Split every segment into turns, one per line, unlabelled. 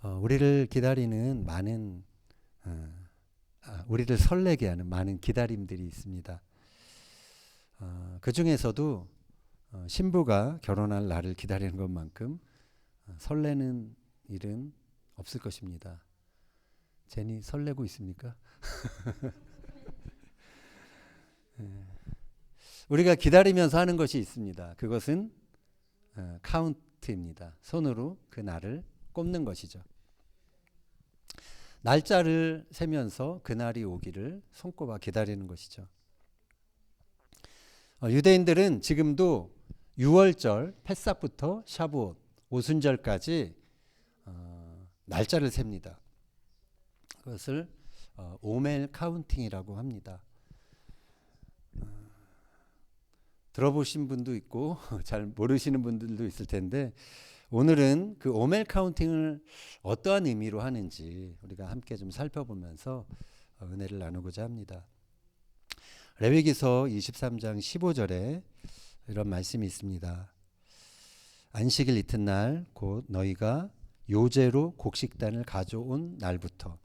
우리를 기다리는 많은 우리를 설레게 하는 많은 기다림들이 있습니다. 그 중에서도 신부가 결혼할 날을 기다리는 것만큼 설레는 일은 없을 것입니다. 제니 설레고 있습니까? 우리가 기다리면서 하는 것이 있습니다. 그것은 카운트입니다. 손으로 그 날을 꼽는 것이죠. 날짜를 세면서 그날이 오기를 손꼽아 기다리는 것이죠. 유대인들은 지금도 6월절 패삭부터 샤부옷 오순절까지 날짜를 셉니다. 그것을 오멜 카운팅이라고 합니다. 들어보신 분도 있고 잘 모르시는 분들도 있을 텐데, 오늘은 그 오멜 카운팅을 어떠한 의미로 하는지 우리가 함께 좀 살펴보면서 은혜를 나누고자 합니다. 레위기서 23장 15절에 이런 말씀이 있습니다. 안식일 이튿날 곧 너희가 요제로 곡식단을 가져온 날부터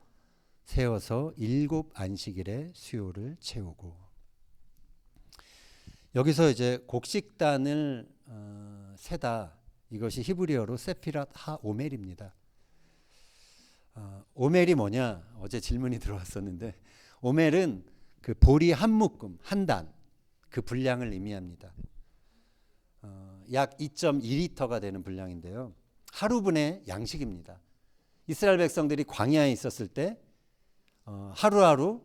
세어서 7 안식일의 수요를 채우고. 여기서 이제 곡식단을 세다, 이것이 히브리어로 세피랏 하 오멜입니다. 오멜이 뭐냐? 어제 질문이 들어왔었는데, 오멜은 그 보리 한 묶음, 한 단, 그 분량을 의미합니다. 약 2.2리터가 되는 분량인데요. 하루분의 양식입니다. 이스라엘 백성들이 광야에 있었을 때 하루하루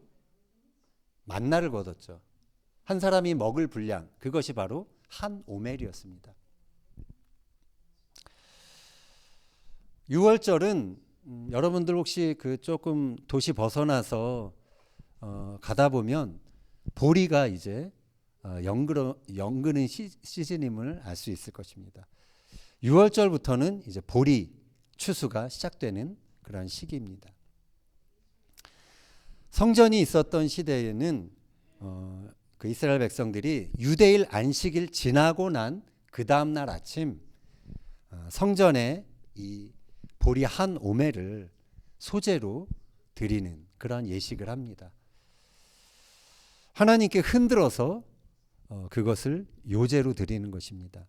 만나를 거뒀죠. 한 사람이 먹을 분량, 그것이 바로 한 오멜이었습니다. 6월절은 여러분들 혹시 그 조금 도시 벗어나서 가다 보면 보리가 이제 연그는 시즌임을 알 수 있을 것입니다. 6월절부터는 이제 보리 추수가 시작되는 그런 시기입니다. 성전이 있었던 시대에는 그 이스라엘 백성들이 유대일 안식일 지나고 난 그 다음 날 아침 성전에 이 보리 한 오멜을 소제로 드리는 그런 예식을 합니다. 하나님께 흔들어서 그것을 요제로 드리는 것입니다.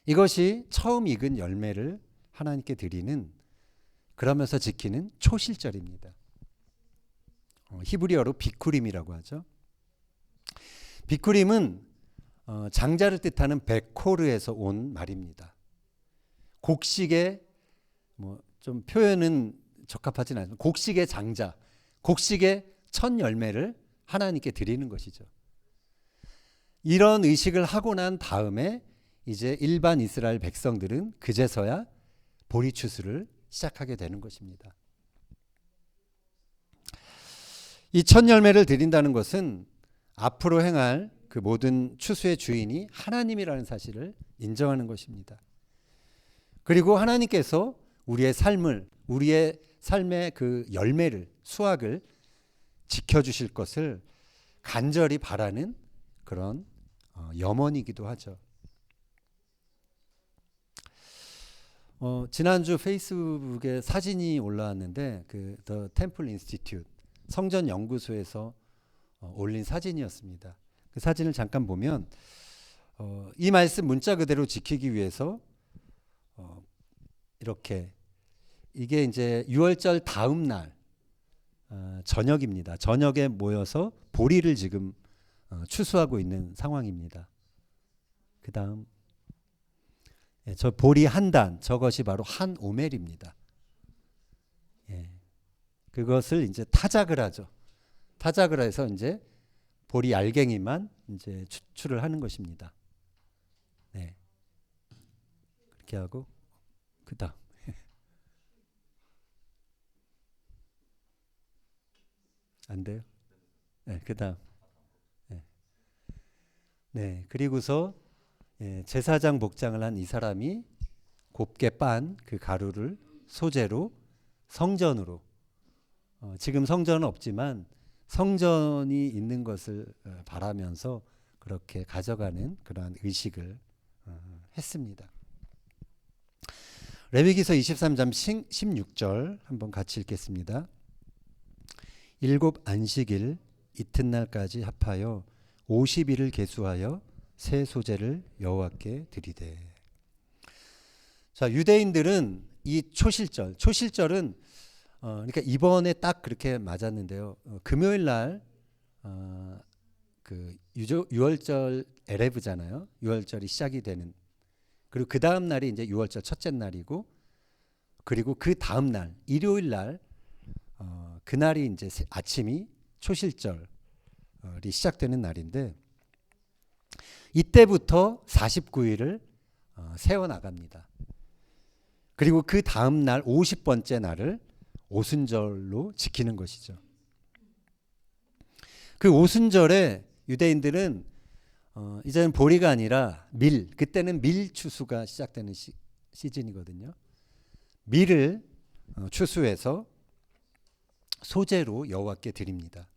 이것이 처음 익은 열매를 하나님께 드리는, 그러면서 지키는 초실절입니다. 히브리어로 비쿠림이라고 하죠. 비쿠림은 장자를 뜻하는 베코르에서 온 말입니다. 곡식의 좀 표현은 적합하진 않지만 곡식의 장자, 곡식의 첫 열매를 하나님께 드리는 것이죠. 이런 의식을 하고 난 다음에 이제 일반 이스라엘 백성들은 그제서야 보리 추수를 시작하게 되는 것입니다. 이 첫 열매를 드린다는 것은 앞으로 행할 그 모든 추수의 주인이 하나님이라는 사실을 인정하는 것입니다. 그리고 하나님께서 우리의 삶의 그 열매를, 수확을 지켜주실 것을 간절히 바라는 그런 염원이기도 하죠. 지난주 페이스북에 사진이 올라왔는데 그 The Temple Institute 성전 연구소에서 올린 사진이었습니다. 그 사진을 잠깐 보면 이 말씀 문자 그대로 지키기 위해서 이렇게, 이게 이제 6월절 다음 날 저녁입니다. 저녁에 모여서 보리를 지금 추수하고 있는 상황입니다. 그 다음 저 보리 한 단, 저것이 바로 한 오멜입니다. 그것을 이제 타작을 하죠. 타작을 해서 이제 보리 알갱이만 이제 추출을 하는 것입니다. 네. 그렇게 하고 그다음 안 돼요? 네, 그다음 네, 그리고서 제사장 복장을 한 이 사람이 곱게 빤 그 가루를 소재로 성전으로, 지금 성전은 없지만 성전이 있는 것을 바라면서 그렇게 가져가는 그러한 의식을 했습니다. 레위기서 23장 16절 한번 같이 읽겠습니다. 일곱 안식일 이튿날까지 합하여 50일을 계수하여 새 소재를 여호와께 드리되. 자, 유대인들은 이 초실절은 그러니까 이번에 딱 그렇게 맞았는데요. 금요일 날 그 유월절 에레브잖아요. 유월절이 시작이 되는. 그리고 그 다음 날이 이제 유월절 첫째 날이고, 그리고 그 다음 날 일요일 날 그날이 이제 아침이 초실절이 시작되는 날인데, 이때부터 49일을 세워 나갑니다. 그리고 그 다음 날 50번째 날을 오순절로 지키는 것이죠. 그 오순절에 유대인들은 이제는 보리가 아니라 밀, 그때는 밀 추수가 시작되는 시즌이거든요. 밀을 추수해서 소재로 여호와께 드립니다.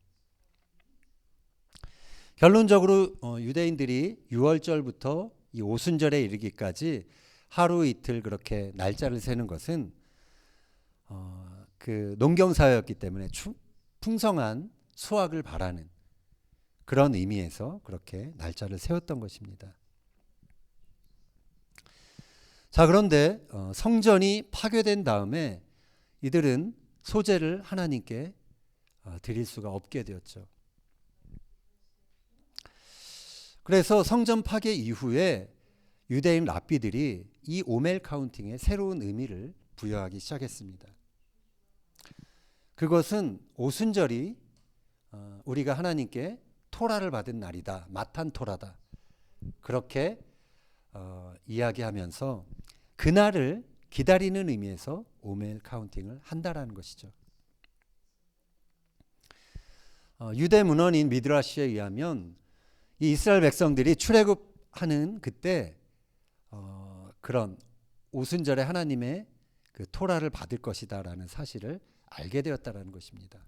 결론적으로 유대인들이 6월절부터 이 오순절에 이르기까지 하루 이틀 그렇게 날짜를 세는 것은 그 농경사회였기 때문에 풍성한 수확을 바라는 그런 의미에서 그렇게 날짜를 세웠던 것입니다. 자, 그런데 성전이 파괴된 다음에 이들은 소재를 하나님께 드릴 수가 없게 되었죠. 그래서 성전 파괴 이후에 유대인 랍비들이 이 오멜 카운팅에 새로운 의미를 부여하기 시작했습니다. 그것은 오순절이 우리가 하나님께 토라를 받은 날이다, 마탄 토라다, 그렇게 이야기하면서 그날을 기다리는 의미에서 오멜 카운팅을 한다라는 것이죠. 유대 문헌인 미드라시에 의하면 이 이스라엘 백성들이 출애굽하는 그때 그런 오순절에 하나님의 그 토라를 받을 것이다라는 사실을 알게 되었다라는 것입니다.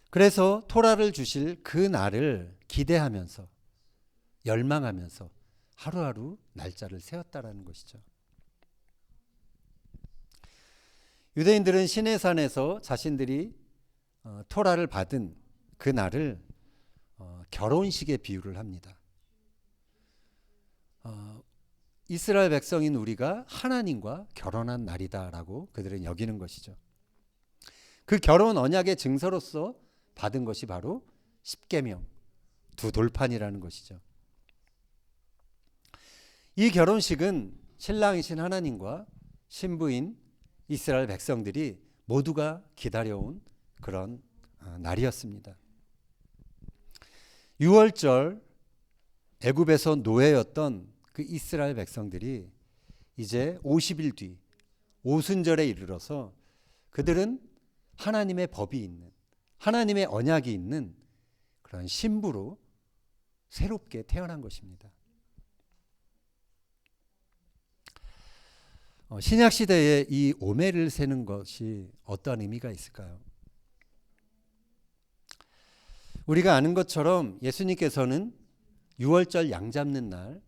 그래서 토라를 주실 그 날을 기대하면서 열망하면서 하루하루 날짜를 세웠다라는 것이죠. 유대인들은 시내산에서 자신들이 토라를 받은 그 날을 결혼식에 비유를 합니다. 이스라엘 백성인 우리가 하나님과 결혼한 날이다라고 그들은 여기는 것이죠. 그 결혼 언약의 증서로서 받은 것이 바로 십계명, 두 돌판이라는 것이죠. 이 결혼식은 신랑이신 하나님과 신부인 이스라엘 백성들이 모두가 기다려온 그런 날이었습니다. 6월절 애굽에서 노예였던 그 이스라엘 백성들이 이제 50일 뒤 오순절에 이르러서 그들은 하나님의 법이 있는, 하나님의 언약이 있는 그런 신부로 새롭게 태어난 것입니다. 신약 시대에 이 오멜을 세는 것이 어떤 의미가 있을까요? 우리가 아는 것처럼 예수님께서는 6월절 양 잡는 날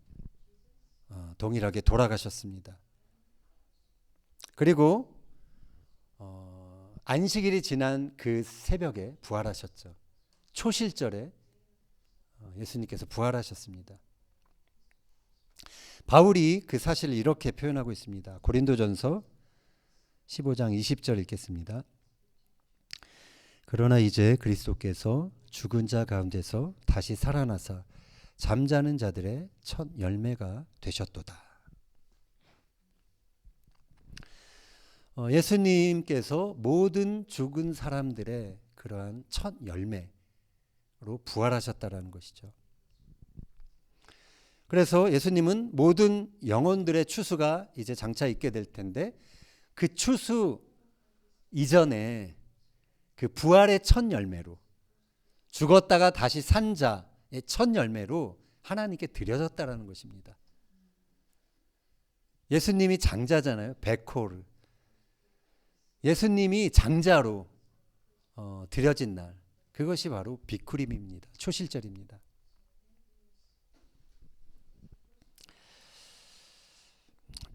동일하게 돌아가셨습니다. 그리고 안식일이 지난 그 새벽에 부활하셨죠. 초실절에 예수님께서 부활하셨습니다. 바울이 그 사실을 이렇게 표현하고 있습니다. 고린도전서 15장 20절 읽겠습니다. 그러나 이제 그리스도께서 죽은 자 가운데서 다시 살아나사 잠자는 자들의 첫 열매가 되셨도다. 예수님께서 모든 죽은 사람들의 그러한 첫 열매로 부활하셨다라는 것이죠. 그래서 예수님은 모든 영혼들의 추수가 이제 장차 있게 될 텐데 그 추수 이전에 그 부활의 첫 열매로, 죽었다가 다시 산 자의 첫 열매로 하나님께 드려졌다라는 것입니다. 예수님이 장자잖아요. 베코르. 예수님이 장자로 드려진 날, 그것이 바로 비쿠림입니다. 초실절입니다.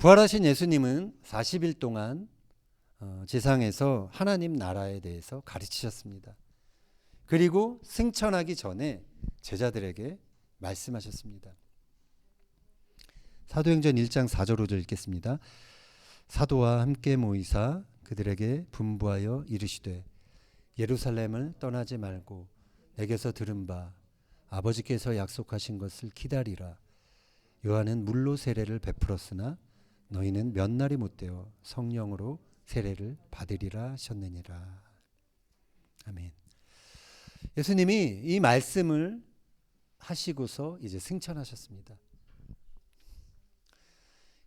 부활하신 예수님은 40일 동안 지상에서 하나님 나라에 대해서 가르치셨습니다. 그리고 승천하기 전에 제자들에게 말씀하셨습니다. 사도행전 1장 4절 5절 읽겠습니다. 사도와 함께 모이사 그들에게 분부하여 이르시되 예루살렘을 떠나지 말고 내게서 들은 바 아버지께서 약속하신 것을 기다리라. 요한은 물로 세례를 베풀었으나 너희는 몇 날이 못되어 성령으로 세례를 받으리라 하셨느니라. 아멘. 예수님이 이 말씀을 하시고서 이제 승천하셨습니다.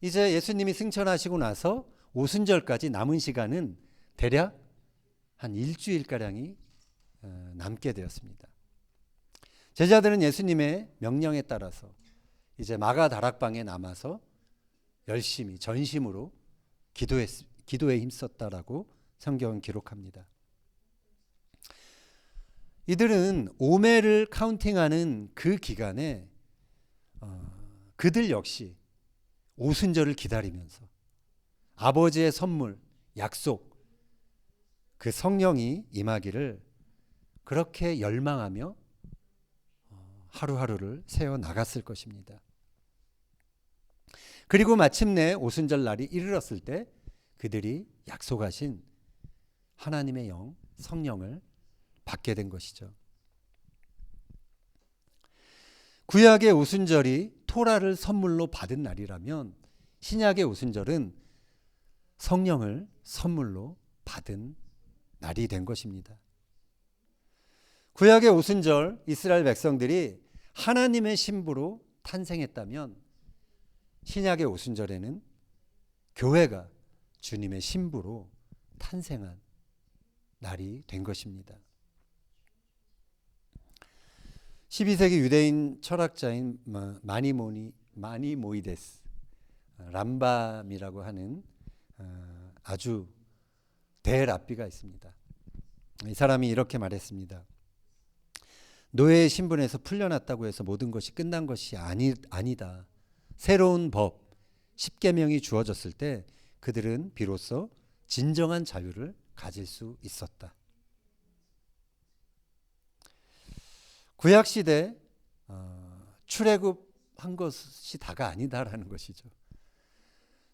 이제 예수님이 승천하시고 나서 오순절까지 남은 시간은 대략 한 일주일가량이 남게 되었습니다. 제자들은 예수님의 명령에 따라서 이제 마가 다락방에 남아서 열심히 전심으로 기도에 힘썼다라고 성경은 기록합니다. 이들은 오매를 카운팅하는 그 기간에 그들 역시 오순절을 기다리면서 아버지의 선물, 약속, 그 성령이 임하기를 그렇게 열망하며 하루하루를 세워 나갔을 것입니다. 그리고 마침내 오순절 날이 이르렀을 때 그들이 약속하신 하나님의 영, 성령을 받게 된 것이죠. 구약의 오순절이 토라를 선물로 받은 날이라면 신약의 오순절은 성령을 선물로 받은 날이 된 것입니다. 구약의 오순절 이스라엘 백성들이 하나님의 신부로 탄생했다면 신약의 오순절에는 교회가 주님의 신부로 탄생한 날이 된 것입니다. 12세기 유대인 철학자인 마니모이데스 람밤이라고 하는 아주 대랍비가 있습니다. 이 사람이 이렇게 말했습니다. 노예의 신분에서 풀려났다고 해서 모든 것이 끝난 것이 아니다. 새로운 법, 십계명이 주어졌을 때 그들은 비로소 진정한 자유를 가질 수 있었다. 구약시대 출애굽한 것이 다가 아니다라는 것이죠.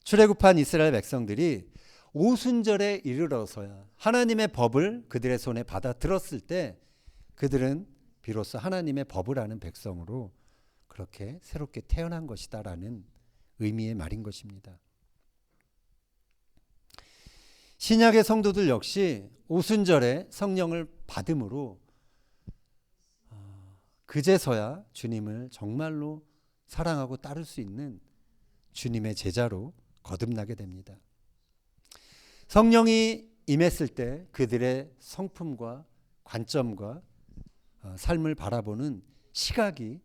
출애굽한 이스라엘 백성들이 오순절에 이르러서야 하나님의 법을 그들의 손에 받아 들었을 때 그들은 비로소 하나님의 법을 아는 백성으로 그렇게 새롭게 태어난 것이다라는 의미의 말인 것입니다. 신약의 성도들 역시 오순절에 성령을 받음으로 그제서야 주님을 정말로 사랑하고 따를 수 있는 주님의 제자로 거듭나게 됩니다. 성령이 임했을 때 그들의 성품과 관점과 삶을 바라보는 시각이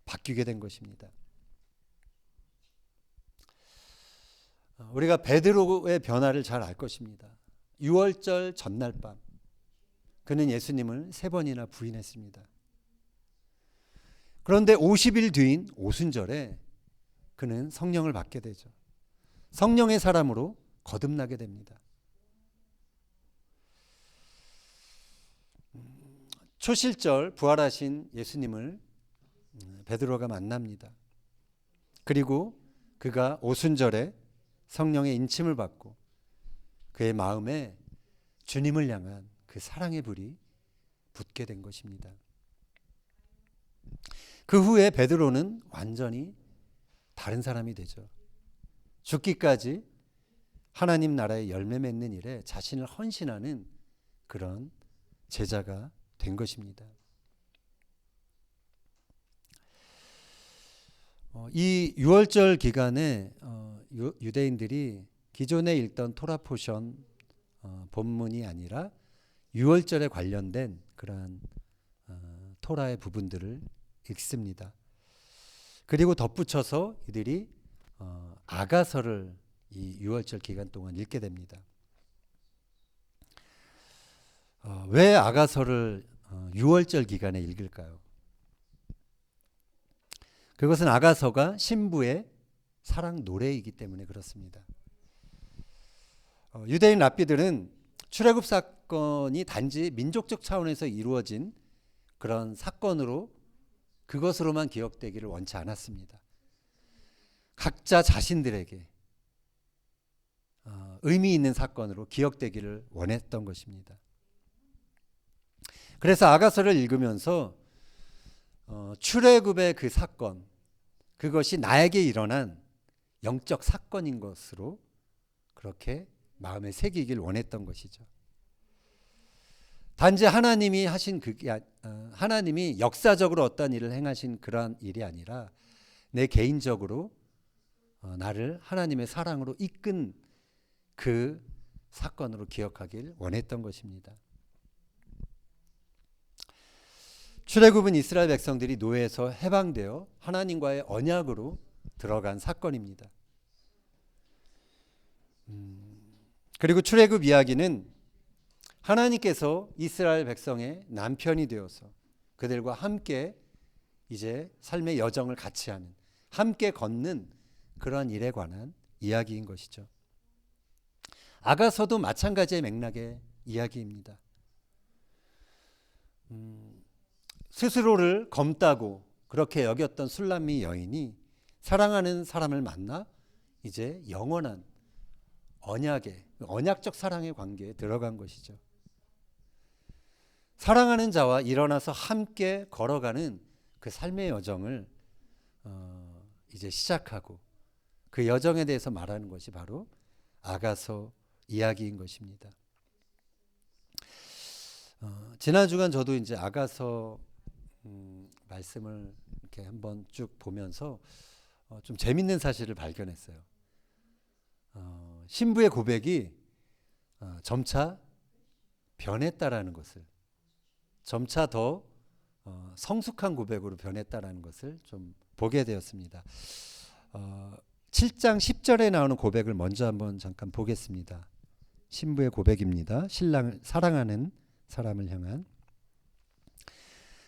바뀌게 된 것입니다. 우리가 베드로의 변화를 잘 알 것입니다. 6월절 전날 밤 그는 예수님을 3번이나 부인했습니다. 그런데 50일 뒤인 오순절에 그는 성령을 받게 되죠. 성령의 사람으로 거듭나게 됩니다. 초실절 부활하신 예수님을 베드로가 만납니다. 그리고 그가 오순절에 성령의 인침을 받고 그의 마음에 주님을 향한 그 사랑의 불이 붙게 된 것입니다. 그 후에 베드로는 완전히 다른 사람이 되죠. 죽기까지 하나님 나라의 열매 맺는 일에 자신을 헌신하는 그런 제자가 된 것입니다. 이 6월절 기간에 유대인들이 기존에 읽던 토라 포션 본문이 아니라 6월절에 관련된 그러한 토라의 부분들을 읽습니다. 그리고 덧붙여서 이들이 아가서를 이 6월절 기간 동안 읽게 됩니다. 왜 아가서를 6월절 기간에 읽을까요? 그것은 아가서가 신부의 사랑 노래이기 때문에 그렇습니다. 유대인 랍비들은 출애굽 사건이 단지 민족적 차원에서 이루어진 그런 사건으로 그것으로만 기억되기를 원치 않았습니다. 각자 자신들에게 의미 있는 사건으로 기억되기를 원했던 것입니다. 그래서 아가서를 읽으면서 출애굽의 그 사건, 그것이 나에게 일어난 영적 사건인 것으로 그렇게 마음에 새기길 원했던 것이죠. 단지 하나님이 하신 하나님이 역사적으로 어떤 일을 행하신 그러한 일이 아니라 내 개인적으로 나를 하나님의 사랑으로 이끈 그 사건으로 기억하길 원했던 것입니다. 출애굽은 이스라엘 백성들이 노예에서 해방되어 하나님과의 언약으로 들어간 사건입니다. 그리고 출애굽 이야기는 하나님께서 이스라엘 백성의 남편이 되어서 그들과 함께 이제 삶의 여정을 같이 하는, 함께 걷는 그런 일에 관한 이야기인 것이죠. 아가서도 마찬가지의 맥락의 이야기입니다. 스스로를 검다고 그렇게 여겼던 술람미 여인이 사랑하는 사람을 만나 이제 영원한 언약적 사랑의 관계에 들어간 것이죠. 사랑하는 자와 일어나서 함께 걸어가는 그 삶의 여정을 이제 시작하고 그 여정에 대해서 말하는 것이 바로 아가서 이야기인 것입니다. 지난 주간 저도 이제 아가서 말씀을 이렇게 한번 쭉 보면서 좀 재밌는 사실을 발견했어요. 신부의 고백이 점차 변했다라는 것을, 점차 더 성숙한 고백으로 변했다라는 것을 좀 보게 되었습니다. 7장 10절에 나오는 고백을 먼저 한번 잠깐 보겠습니다. 신부의 고백입니다. 신랑을 사랑하는 사람을 향한.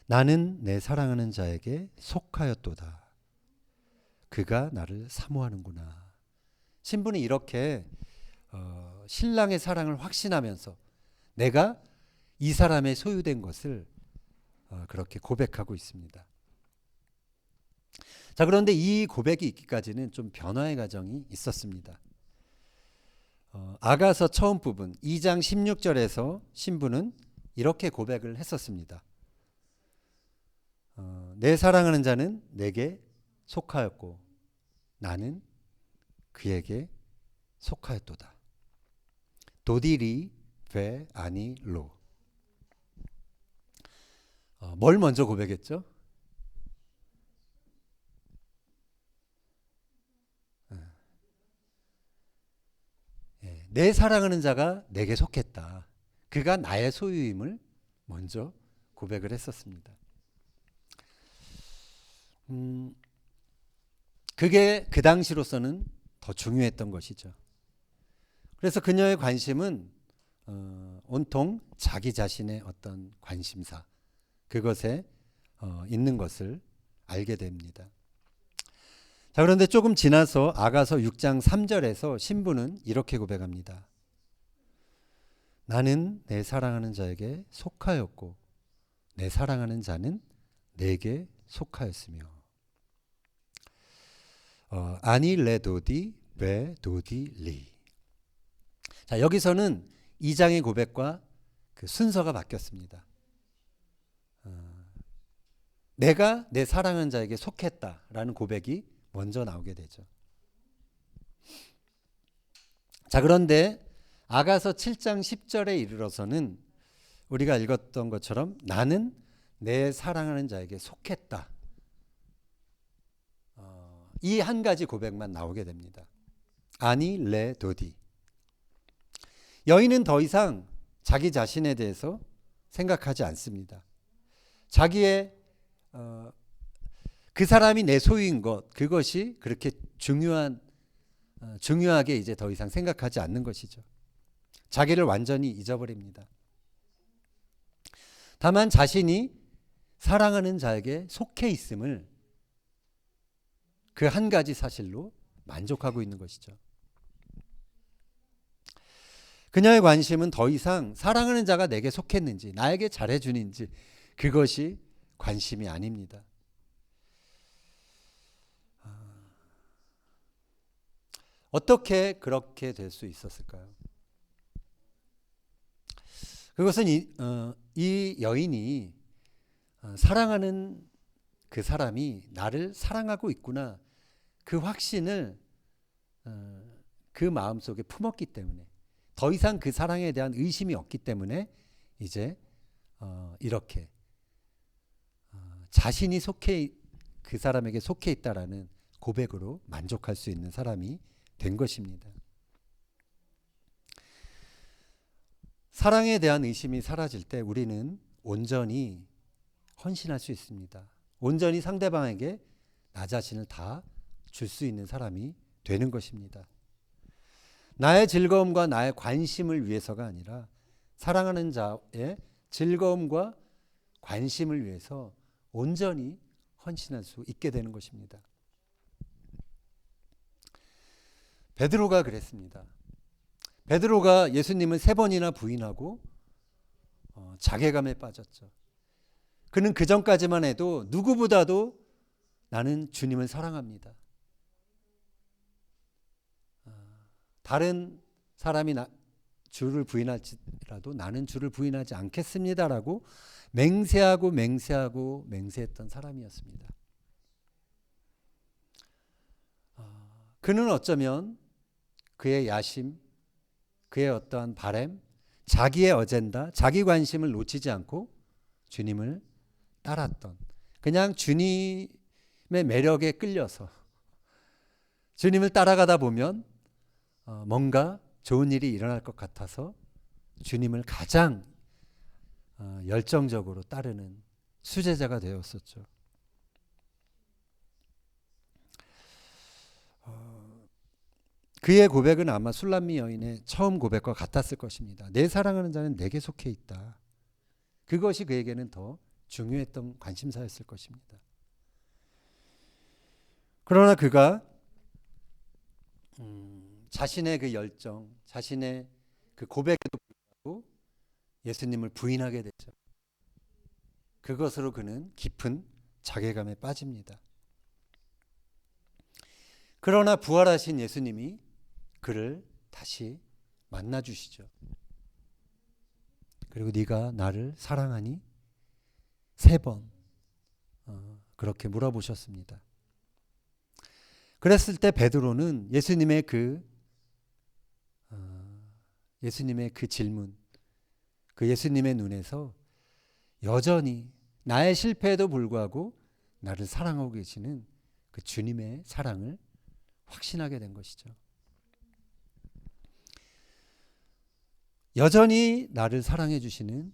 나는 내 사랑하는 자에게 속하였도다. 그가 나를 사모하는구나. 신부는 이렇게 신랑의 사랑을 확신하면서 내가 이 사람의 소유된 것을 그렇게 고백하고 있습니다. 자, 그런데 이 고백이 있기까지는 좀 변화의 과정이 있었습니다. 아가서 처음 부분 2장 16절에서 신부는 이렇게 고백을 했었습니다. 내 사랑하는 자는 내게 속하였고 나는 그에게 속하였도다. 도디리 베 아니 로. 뭘 먼저 고백했죠? 내 사랑하는 자가 내게 속했다. 그가 나의 소유임을 먼저 고백을 했었습니다. 그게 그 당시로서는 더 중요했던 것이죠. 그래서 그녀의 관심은 온통 자기 자신의 어떤 관심사, 그것에 있는 것을 알게 됩니다. 자, 그런데 조금 지나서 아가서 6장 3절에서 신부는 이렇게 고백합니다. 나는 내 사랑하는 자에게 속하였고 내 사랑하는 자는 내게 속하였으며. 아니 레도디 베 도디 리. 자, 여기서는 2장의 고백과 그 순서가 바뀌었습니다. 내가 내 사랑하는 자에게 속했다라는 고백이 먼저 나오게 되죠. 자, 그런데 아가서 7장 10절에 이르러서는 우리가 읽었던 것처럼 나는 내 사랑하는 자에게 속했다. 이 한 가지 고백만 나오게 됩니다. 아니 레 도디. 여인은 더 이상 자기 자신에 대해서 생각하지 않습니다. 자기의 그 사람이 내 소유인 것, 그것이 그렇게 중요하게 이제 더 이상 생각하지 않는 것이죠. 자기를 완전히 잊어버립니다. 다만 자신이 사랑하는 자에게 속해 있음을 그 한 가지 사실로 만족하고 있는 것이죠. 그녀의 관심은 더 이상 사랑하는 자가 내게 속했는지 나에게 잘해주는지 그것이 관심이 아닙니다. 어떻게 그렇게 될 수 있었을까요? 그것은 이 여인이 사랑하는 그 사람이 나를 사랑하고 있구나 그 확신을 그 마음속에 품었기 때문에 더 이상 그 사랑에 대한 의심이 없기 때문에 이제 이렇게 자신이 그 사람에게 속해 있다라는 고백으로 만족할 수 있는 사람이 된 것입니다. 사랑에 대한 의심이 사라질 때 우리는 온전히 헌신할 수 있습니다. 온전히 상대방에게 나 자신을 다 줄 수 있는 사람이 되는 것입니다. 나의 즐거움과 나의 관심을 위해서가 아니라 사랑하는 자의 즐거움과 관심을 위해서 온전히 헌신할 수 있게 되는 것입니다. 베드로가 그랬습니다. 베드로가 예수님을 3번이나 부인하고 자괴감에 빠졌죠. 그는 그 전까지만 해도 누구보다도 나는 주님을 사랑합니다. 다른 사람이 주를 부인할지라도 나는 주를 부인하지 않겠습니다라고 맹세했던 사람이었습니다. 그는 어쩌면 그의 야심, 그의 어떠한 바램, 자기의 어젠다, 자기 관심을 놓치지 않고 주님을 따랐던 그냥 주님의 매력에 끌려서 주님을 따라가다 보면 뭔가 좋은 일이 일어날 것 같아서 주님을 가장 열정적으로 따르는 수제자가 되었었죠. 그의 고백은 아마 술람미 여인의 처음 고백과 같았을 것입니다. 내 사랑하는 자는 내게 속해 있다. 그것이 그에게는 더 중요했던 관심사였을 것입니다. 그러나 그가 자신의 그 열정, 자신의 그 고백에도 불구하고 예수님을 부인하게 되죠. 그것으로 그는 깊은 자괴감에 빠집니다. 그러나 부활하신 예수님이 그를 다시 만나 주시죠. 그리고 네가 나를 사랑하니? 3번 그렇게 물어보셨습니다. 그랬을 때 베드로는 예수님의 그 질문, 그 예수님의 눈에서 여전히 나의 실패에도 불구하고 나를 사랑하고 계시는 그 주님의 사랑을 확신하게 된 것이죠. 여전히 나를 사랑해 주시는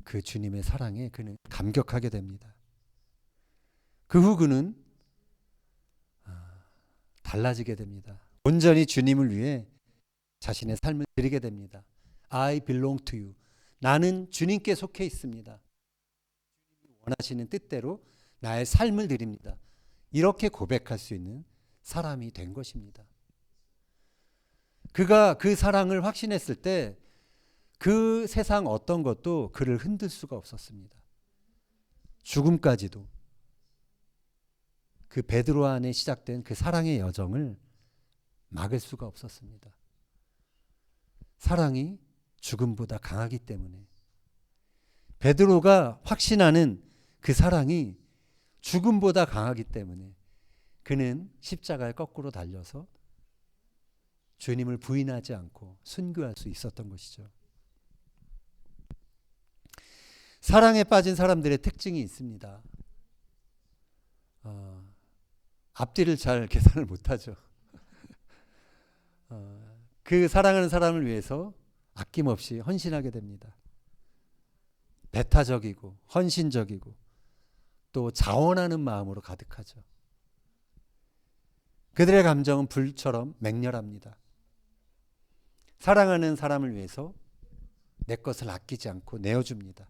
그 주님의 사랑에 그는 감격하게 됩니다. 그 후 그는 달라지게 됩니다. 온전히 주님을 위해 자신의 삶을 드리게 됩니다. I belong to you. 나는 주님께 속해 있습니다. 원하시는 뜻대로 나의 삶을 드립니다. 이렇게 고백할 수 있는 사람이 된 것입니다. 그가 그 사랑을 확신했을 때 그 세상 어떤 것도 그를 흔들 수가 없었습니다. 죽음까지도 그 베드로 안에 시작된 그 사랑의 여정을 막을 수가 없었습니다. 사랑이 죽음보다 강하기 때문에 베드로가 확신하는 그 사랑이 죽음보다 강하기 때문에 그는 십자가에 거꾸로 달려서 주님을 부인하지 않고 순교할 수 있었던 것이죠. 사랑에 빠진 사람들의 특징이 있습니다. 앞뒤를 잘 계산을 못하죠. 그 사랑하는 사람을 위해서 아낌없이 헌신하게 됩니다. 배타적이고 헌신적이고 또 자원하는 마음으로 가득하죠. 그들의 감정은 불처럼 맹렬합니다. 사랑하는 사람을 위해서 내 것을 아끼지 않고 내어줍니다.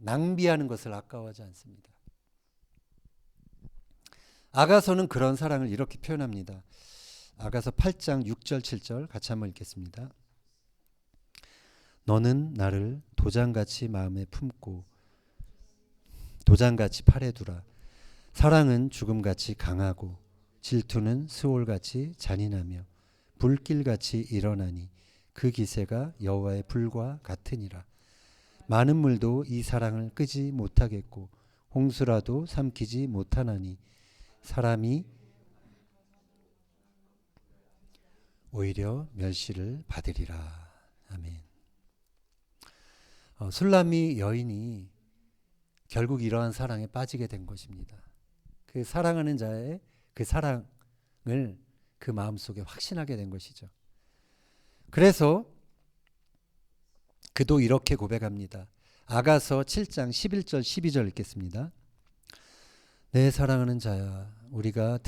낭비하는 것을 아까워하지 않습니다. 아가서는 그런 사랑을 이렇게 표현합니다. 아가서 8장 6절 7절 같이 한번 읽겠습니다. 너는 나를 도장같이 마음에 품고 도장같이 팔에 두라. 사랑은 죽음같이 강하고 질투는 스올같이 잔인하며 불길같이 일어나니 그 기세가 여호와의 불과 같으니라. 많은 물도 이 사랑을 끄지 못하겠고 홍수라도 삼키지 못하나니 사람이 오히려 멸시를 받으리라. 아멘. 술람미 여인이 결국 이러한 사랑에 빠지게 된 것입니다. 그 사랑하는 자의 그 사랑을 그 마음속에 확신하게 된 것이죠. 그래서 그도 이렇게 고백합니다. 아가서 7장 11절 12절 읽겠습니다. 내 사랑하는 자야, 우리가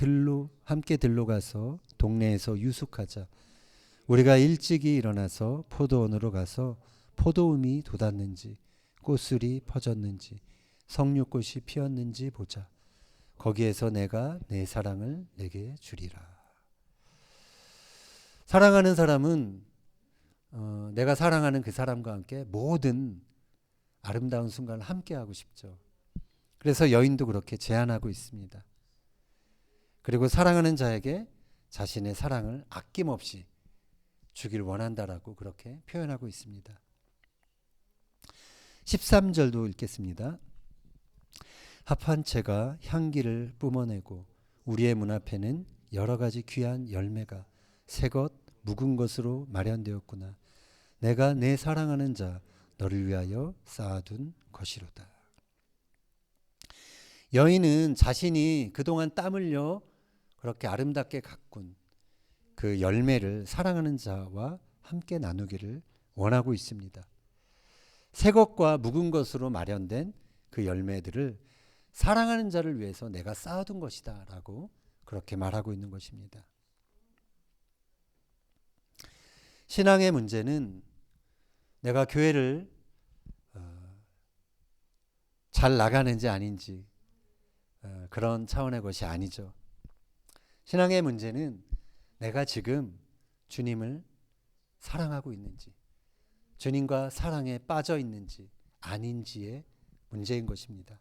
함께 들로 가서 동네에서 유숙하자. 우리가 일찍이 일어나서 포도원으로 가서 포도음이 돋았는지 꽃술이 퍼졌는지 석류꽃이 피었는지 보자. 거기에서 내가 내 사랑을 내게 주리라. 사랑하는 사람은 내가 사랑하는 그 사람과 함께 모든 아름다운 순간을 함께 하고 싶죠. 그래서 여인도 그렇게 제안하고 있습니다. 그리고 사랑하는 자에게 자신의 사랑을 아낌없이 주길 원한다라고 그렇게 표현하고 있습니다. 13절도 읽겠습니다. 합한 채가 향기를 뿜어내고 우리의 문 앞에는 여러 가지 귀한 열매가 새것 묵은 것으로 마련되었구나. 내가 내 사랑하는 자 너를 위하여 쌓아둔 것이로다. 여인은 자신이 그동안 땀 흘려 그렇게 아름답게 가꾼 그 열매를 사랑하는 자와 함께 나누기를 원하고 있습니다. 새 것과 묵은 것으로 마련된 그 열매들을 사랑하는 자를 위해서 내가 쌓아둔 것이다 라고 그렇게 말하고 있는 것입니다. 신앙의 문제는 내가 교회를 잘 나가는지 아닌지 그런 차원의 것이 아니죠. 신앙의 문제는 내가 지금 주님을 사랑하고 있는지, 주님과 사랑에 빠져 있는지 아닌지의 문제인 것입니다.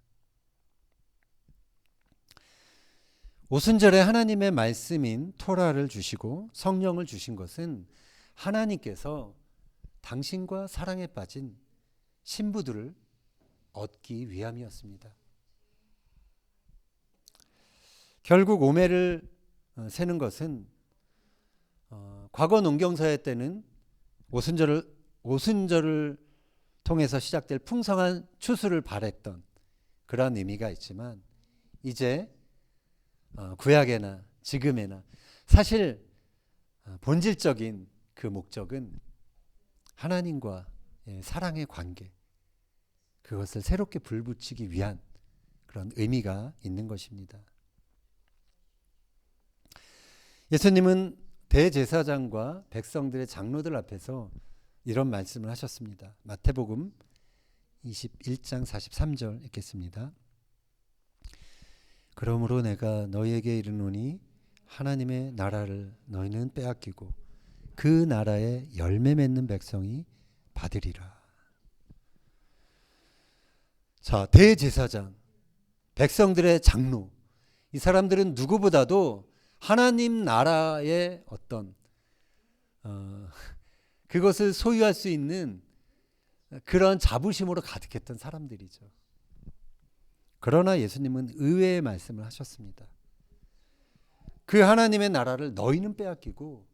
오순절에 하나님의 말씀인 토라를 주시고 성령을 주신 것은 하나님께서 당신과 사랑에 빠진 신부들을 얻기 위함이었습니다. 결국 오매를 세는 것은 과거 농경사회 때는 오순절을 통해서 시작될 풍성한 추수를 바랬던 그런 의미가 있지만 이제 구약에나 지금에나 사실 본질적인 그 목적은 하나님과 사랑의 관계, 그것을 새롭게 불붙이기 위한 그런 의미가 있는 것입니다. 예수님은 대제사장과 백성들의 장로들 앞에서 이런 말씀을 하셨습니다. 마태복음 21장 43절 읽겠습니다. 그러므로 내가 너희에게 이르노니 하나님의 나라를 너희는 빼앗기고 그 나라에 열매 맺는 백성이 받으리라. 자, 대제사장, 백성들의 장로, 이 사람들은 누구보다도 하나님 나라의 어떤 그것을 소유할 수 있는 그런 자부심으로 가득했던 사람들이죠. 그러나 예수님은 의외의 말씀을 하셨습니다. 그 하나님의 나라를 너희는 빼앗기고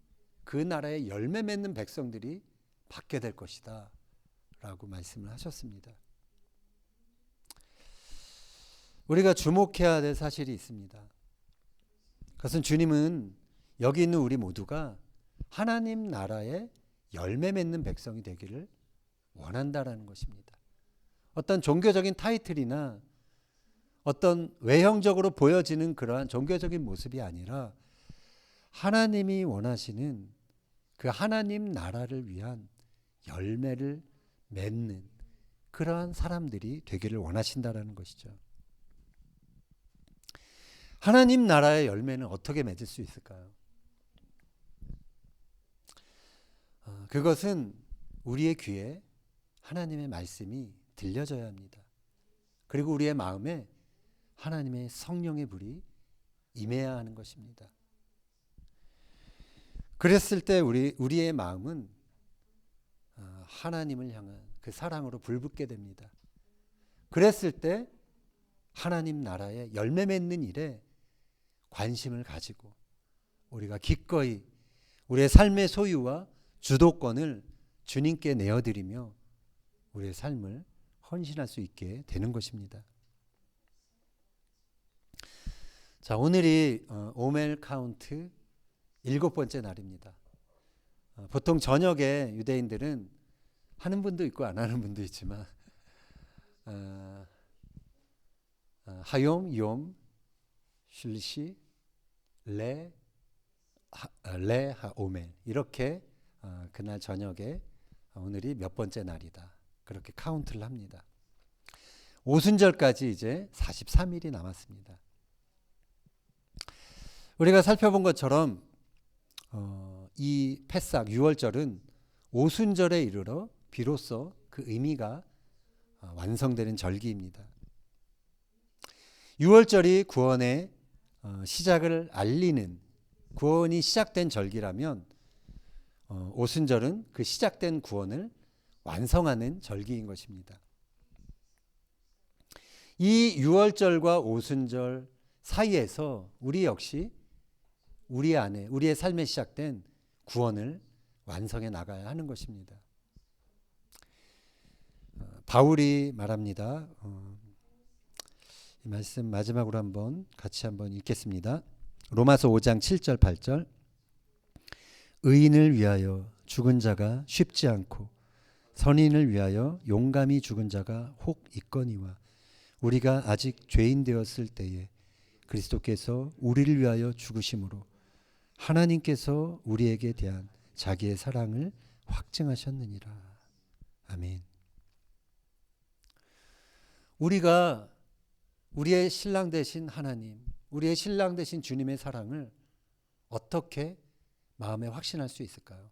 그 나라에 열매 맺는 백성들이 받게 될 것이다 라고 말씀을 하셨습니다. 우리가 주목해야 될 사실이 있습니다. 그것은 주님은 여기 있는 우리 모두가 하나님 나라에 열매 맺는 백성이 되기를 원한다라는 것입니다. 어떤 종교적인 타이틀이나 어떤 외형적으로 보여지는 그러한 종교적인 모습이 아니라 하나님이 원하시는 그 하나님 나라를 위한 열매를 맺는 그러한 사람들이 되기를 원하신다라는 것이죠. 하나님 나라의 열매는 어떻게 맺을 수 있을까요? 그것은 우리의 귀에 하나님의 말씀이 들려져야 합니다. 그리고 우리의 마음에 하나님의 성령의 불이 임해야 하는 것입니다. 그랬을 때 우리의 마음은 하나님을 향한 그 사랑으로 불붙게 됩니다. 그랬을 때 하나님 나라의 열매 맺는 일에 관심을 가지고 우리가 기꺼이 우리의 삶의 소유와 주도권을 주님께 내어드리며 우리의 삶을 헌신할 수 있게 되는 것입니다. 자, 오늘이 오멜 카운트 7번째 날입니다. 보통 저녁에 유대인들은 하는 분도 있고 안 하는 분도 있지만 하욤, 욤, 슐리시, 레, 오멜 이렇게 그날 저녁에 오늘이 몇 번째 날이다. 그렇게 카운트를 합니다. 오순절까지 이제 43일이 남았습니다. 우리가 살펴본 것처럼 이 패삭 6월절은 오순절에 이르러 비로소 그 의미가 완성되는 절기입니다. 6월절이 구원의 시작을 알리는 구원이 시작된 절기라면 오순절은 그 시작된 구원을 완성하는 절기인 것입니다. 이 6월절과 오순절 사이에서 우리 역시 우리 안에 우리의 삶에 시작된 구원을 완성해 나가야 하는 것입니다. 바울이 말합니다. 이 말씀 마지막으로 같이 한번 읽겠습니다. 로마서 5장 7절 8절 의인을 위하여 죽은 자가 쉽지 않고 선인을 위하여 용감히 죽은 자가 혹 있거니와 우리가 아직 죄인 되었을 때에 그리스도께서 우리를 위하여 죽으심으로 하나님께서 우리에게 대한 자기의 사랑을 확증하셨느니라. 아멘. 우리가 우리의 신랑 되신 하나님, 우리의 신랑 되신 주님의 사랑을 어떻게 마음에 확신할 수 있을까요?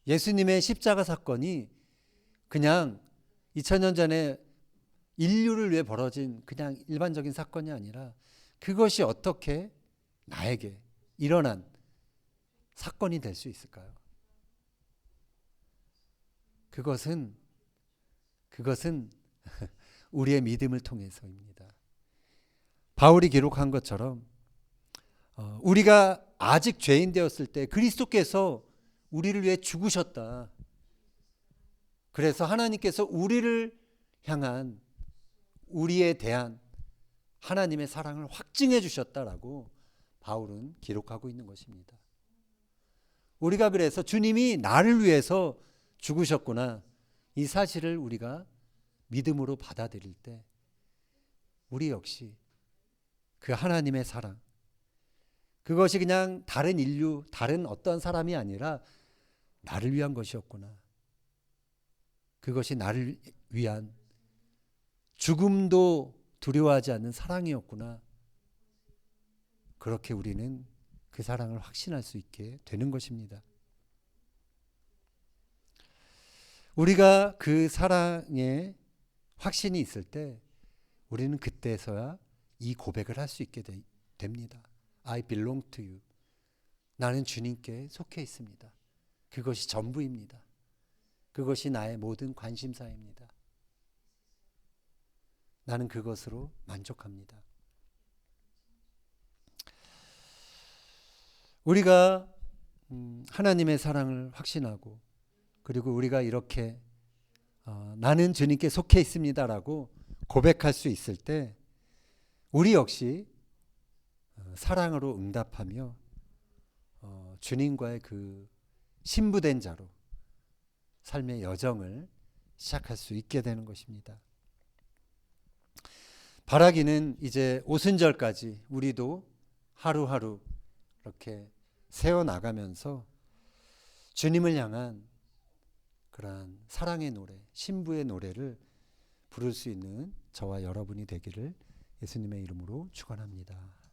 예수님의 십자가 사건이 그냥 2000년 전에 인류를 위해 벌어진 그냥 일반적인 사건이 아니라 그것이 어떻게 나에게 일어난 사건이 될 수 있을까요? 그것은 우리의 믿음을 통해서입니다. 바울이 기록한 것처럼 우리가 아직 죄인 되었을 때 그리스도께서 우리를 위해 죽으셨다. 그래서 하나님께서 우리를 향한 우리에 대한 하나님의 사랑을 확증해 주셨다라고 바울은 기록하고 있는 것입니다. 우리가 그래서 주님이 나를 위해서 죽으셨구나. 이 사실을 우리가 믿음으로 받아들일 때 우리 역시 그 하나님의 사랑, 그것이 그냥 다른 인류, 다른 어떤 사람이 아니라 나를 위한 것이었구나. 그것이 나를 위한 죽음도 두려워하지 않는 사랑이었구나. 그렇게 우리는 그 사랑을 확신할 수 있게 되는 것입니다. 우리가 그 사랑에 확신이 있을 때 우리는 그때서야 이 고백을 할 수 있게 됩니다. I belong to you. 나는 주님께 속해 있습니다. 그것이 전부입니다. 그것이 나의 모든 관심사입니다. 나는 그것으로 만족합니다. 우리가 하나님의 사랑을 확신하고 그리고 우리가 이렇게 나는 주님께 속해 있습니다라고 고백할 수 있을 때 우리 역시 사랑으로 응답하며 주님과의 그 신부된 자로 삶의 여정을 시작할 수 있게 되는 것입니다. 바라기는 이제 오순절까지 우리도 하루하루 이렇게 세워나가면서 주님을 향한 그러한 사랑의 노래, 신부의 노래를 부를 수 있는 저와 여러분이 되기를 예수님의 이름으로 축원합니다.